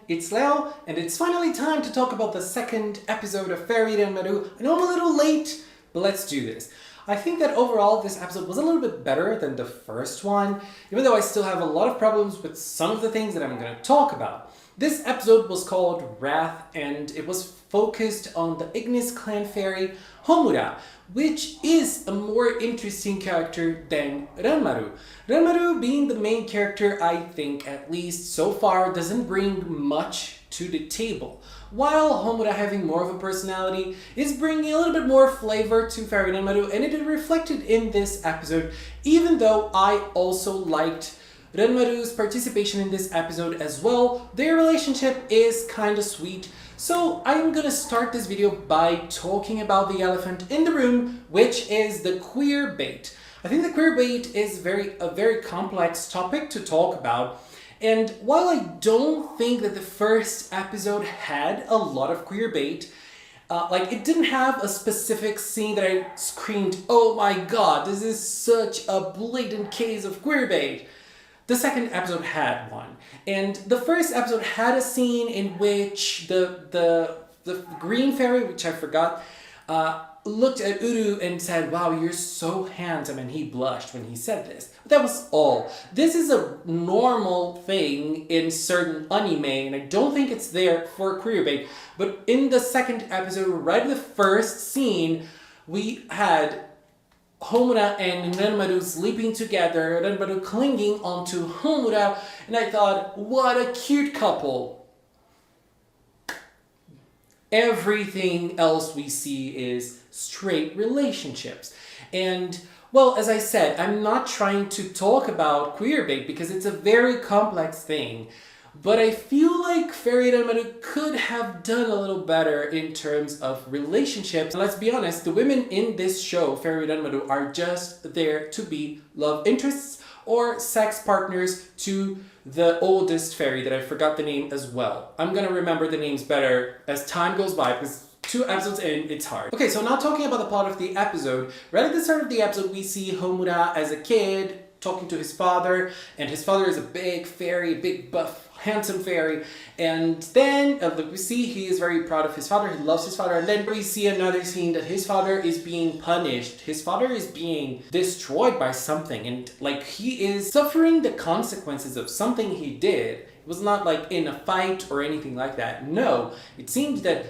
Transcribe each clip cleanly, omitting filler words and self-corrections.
it's Leo, and it's finally time to talk about the second episode of Fairy Ranmaru. I know I'm a little late, but let's do this. I think that overall this episode was a little bit better than the first one, even though I still have a lot of problems with some of the things that I'm going to talk about. This episode was called Wrath, and it was focused on the Ignis clan fairy Homura, which is a more interesting character than Ranmaru. Ranmaru, being the main character, I think, at least so far, doesn't bring much to the table, while Homura, having more of a personality, is bringing a little bit more flavor to Fairy Ranmaru, and it is reflected in this episode, even though I also liked Ranmaru's participation in this episode as well. Their relationship is kind of sweet. So I'm gonna start this video by talking about the elephant in the room, which is the queerbait. I think the queerbait is a very complex topic to talk about. And while I don't think that the first episode had a lot of queerbait, it didn't have a specific scene that I screamed, "Oh my god, this is such a blatant case of queerbait." The second episode had one, and the first episode had a scene in which the green fairy, which I forgot, looked at Uru and said, "Wow, you're so handsome," and he blushed when he said this. But that was all. This is a normal thing in certain anime, and I don't think it's there for queerbait. But in the second episode, right in the first scene, we had Homura and Ranmaru sleeping together, Ranmaru clinging onto Homura, and I thought, what a cute couple. Everything else we see is straight relationships. And, well, as I said, I'm not trying to talk about queerbait because it's a very complex thing. But I feel like Fairy Ranmaru could have done a little better in terms of relationships. And let's be honest, the women in this show, Fairy Ranmaru, are just there to be love interests or sex partners to the oldest fairy that I forgot the name as well. I'm gonna remember the names better as time goes by because 2 episodes in, it's hard. Okay, so now talking about the plot of the episode. Right at the start of the episode, we see Homura as a kid talking to his father, and his father is a big fairy, big buff, handsome fairy, and then we see he is very proud of his father, he loves his father, and then we see another scene that his father is being punished, his father is being destroyed by something, and he is suffering the consequences of something he did. It was not in a fight or anything like that. No, it seemed that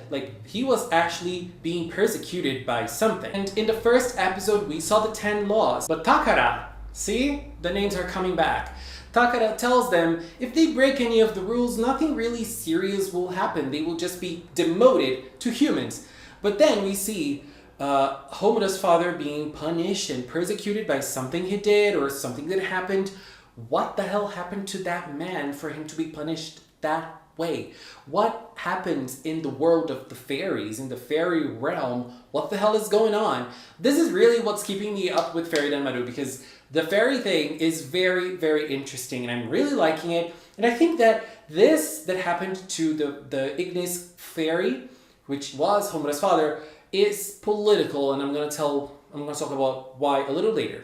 he was actually being persecuted by something. And in the first episode we saw the 10 laws, but Takara, see, the names are coming back. Takara tells them if they break any of the rules, nothing really serious will happen. They will just be demoted to humans. But then we see Homura's father being punished and persecuted by something he did or something that happened. What the hell happened to that man for him to be punished that way? What happens in the world of the fairies, in the fairy realm? What the hell is going on? This is really what's keeping me up with Fairy Ranmaru, because the fairy thing is very, very interesting and I'm really liking it. And I think that this that happened to the Ignis fairy, which was Homura's father, is political, and I'm gonna talk about why a little later.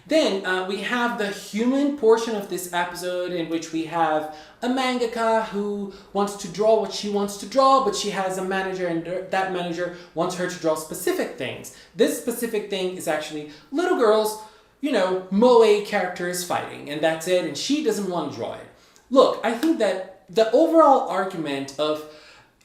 Then we have the human portion of this episode, in which we have a mangaka who wants to draw what she wants to draw, but she has a manager, and that manager wants her to draw specific things. This specific thing is actually little girls, moe characters fighting, and that's it, and she doesn't want to draw it. Look, I think that the overall argument of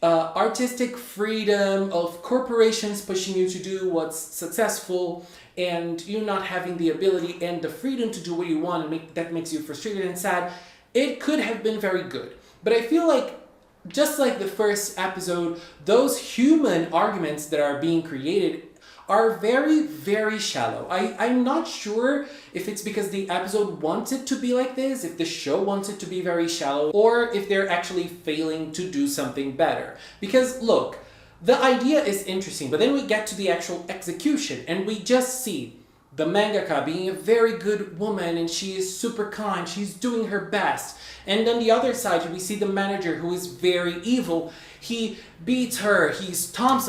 artistic freedom, of corporations pushing you to do what's successful, and you not having the ability and the freedom to do what you want, and that makes you frustrated and sad, it could have been very good. But I feel like, just like the first episode, those human arguments that are being created are very, very shallow. I'm not sure if it's because the episode wants it to be like this, if the show wants it to be very shallow, or if they're actually failing to do something better. Because look, the idea is interesting, but then we get to the actual execution and we just see the mangaka being a very good woman, and she is super kind, she's doing her best. And on the other side, we see the manager who is very evil. He beats her, he stomps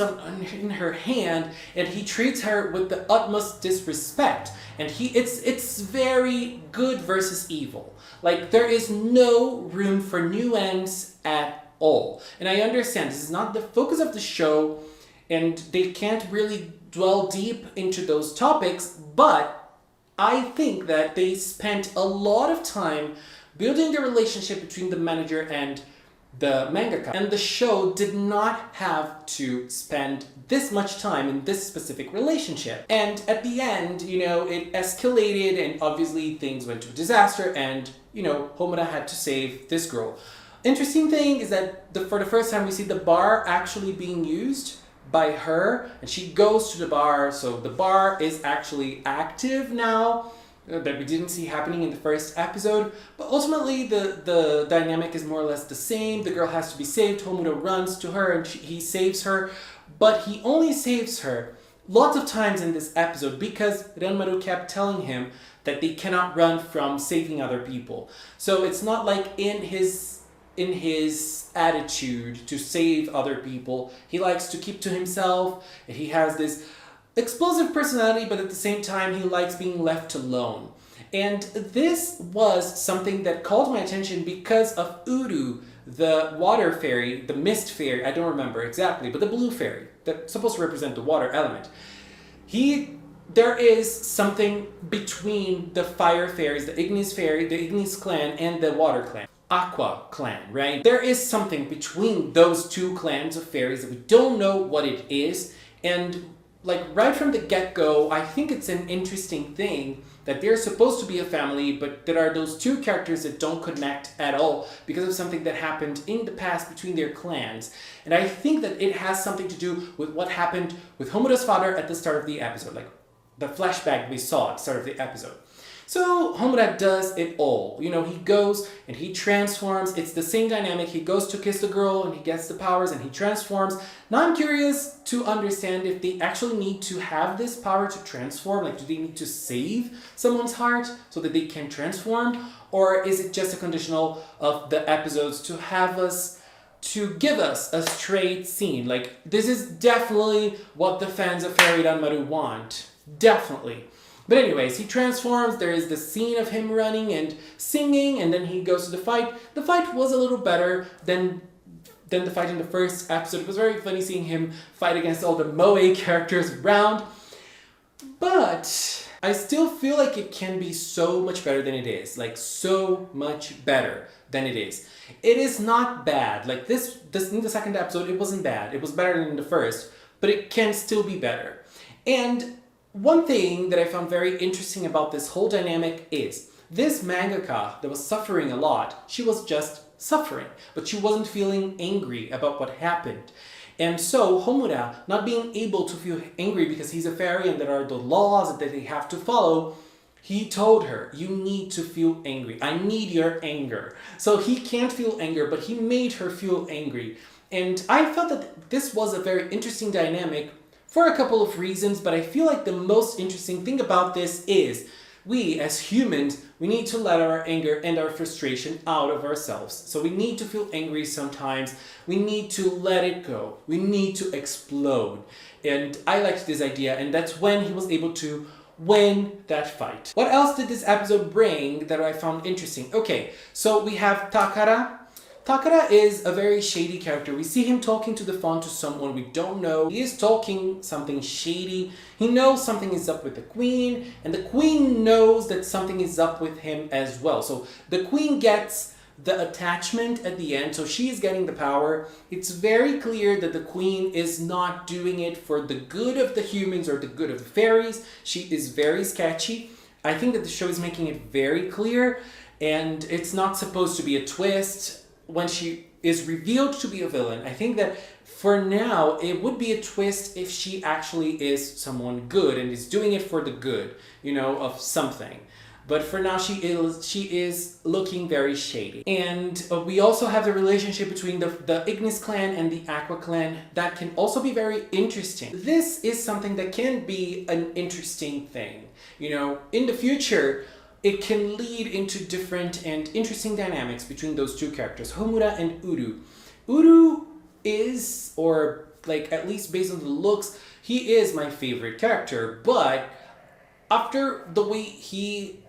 in her hand, and he treats her with the utmost disrespect. And it's very good versus evil. There is no room for nuance at all. And I understand this is not the focus of the show, and they can't really dwell deep into those topics, but I think that they spent a lot of time building the relationship between the manager and the mangaka. And the show did not have to spend this much time in this specific relationship. And at the end, it escalated and obviously things went to a disaster and, Homura had to save this girl. Interesting thing is that for the first time we see the bar actually being used by her, and she goes to the bar, so the bar is actually active now, that we didn't see happening in the first episode. But ultimately the dynamic is more or less the same. The girl has to be saved. Homura runs to her and he saves her, but he only saves her lots of times in this episode because Ranmaru kept telling him that they cannot run from saving other people. So it's not like in his attitude to save other people, he likes to keep to himself, and he has this explosive personality, but at the same time he likes being left alone. And this was something that called my attention because of Uru, the water fairy, the mist fairy, I don't remember exactly, but the blue fairy that's supposed to represent the water element. There is something between the fire fairies, the Ignis fairy, the Ignis clan, and the water clan. Aqua clan, right? There is something between those two clans of fairies that we don't know what it is, and right from the get-go, I think it's an interesting thing that they're supposed to be a family, but there are those two characters that don't connect at all because of something that happened in the past between their clans. And I think that it has something to do with what happened with Homura's father at the start of the episode, the flashback we saw at the start of the episode. So Homura does it all. He goes and he transforms. It's the same dynamic. He goes to kiss the girl and he gets the powers and he transforms. Now I'm curious to understand if they actually need to have this power to transform. Do they need to save someone's heart so that they can transform? Or is it just a conditional of the episodes to give us a straight scene? This is definitely what the fans of Fairy Ranmaru want. Definitely. But anyways, he transforms. There is the scene of him running and singing, and then he goes to the fight. The fight was a little better than the fight in the first episode. It was very funny seeing him fight against all the Moe characters around. But I still feel like it can be so much better than it is. So much better than it is. It is not bad. This in the second episode, it wasn't bad. It was better than the first, but it can still be better. And one thing that I found very interesting about this whole dynamic is this mangaka that was suffering a lot, she was just suffering, but she wasn't feeling angry about what happened. And so Homura, not being able to feel angry because he's a fairy and there are the laws that they have to follow, he told her, you need to feel angry. I need your anger. So he can't feel anger, but he made her feel angry. And I felt that this was a very interesting dynamic for a couple of reasons, but I feel like the most interesting thing about this is we as humans, we need to let our anger and our frustration out of ourselves. So we need to feel angry sometimes. We need to let it go. We need to explode. And I liked this idea, and that's when he was able to win that fight. What else did this episode bring that I found interesting? Okay, so we have Takara. Takara is a very shady character. We see him talking to the phone to someone we don't know. He is talking something shady. He knows something is up with the queen, and the queen knows that something is up with him as well. So the queen gets the attachment at the end, so she is getting the power. It's very clear that the queen is not doing it for the good of the humans or the good of the fairies. She is very sketchy. I think that the show is making it very clear, and it's not supposed to be a twist when she is revealed to be a villain. I think that for now, it would be a twist if she actually is someone good and is doing it for the good, of something. But for now, she is looking very shady. And we also have the relationship between the Ignis clan and the Aqua clan that can also be very interesting. This is something that can be an interesting thing. In the future, it can lead into different and interesting dynamics between those two characters, Homura and Uru. Uru is, or at least based on the looks, he is my favorite character, but after the way he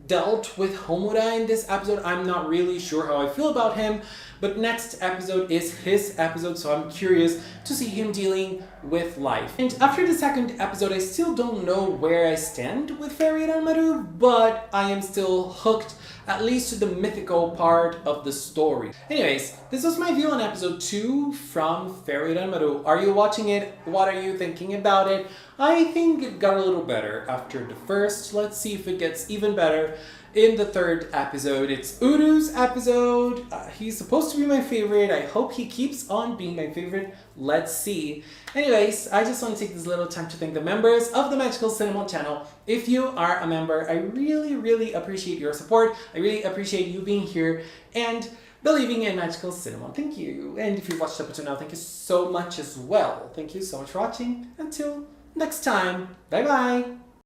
dealt with Homura in this episode, I'm not really sure how I feel about him, But next episode is his episode, so I'm curious to see him dealing with life. And after the second episode, I still don't know where I stand with Fairy Ranmaru, but I am still hooked, at least to the mythical part of the story. Anyways, this was my view on episode 2 from Fairy Ranmaru. Are you watching it? What are you thinking about it? I think it got a little better after the first. Let's see if it gets even better in the third episode. It's Uru's episode. He's supposed to be my favorite. I hope he keeps on being my favorite. Let's see. Anyways, I just want to take this little time to thank the members of the Magical Cinnamon channel. If you are a member, I really appreciate your support. I really appreciate you being here and believing in Magical Cinnamon. Thank you. And if you've watched up until now, thank you so much as well. Thank you so much for watching. Until next time. Bye bye.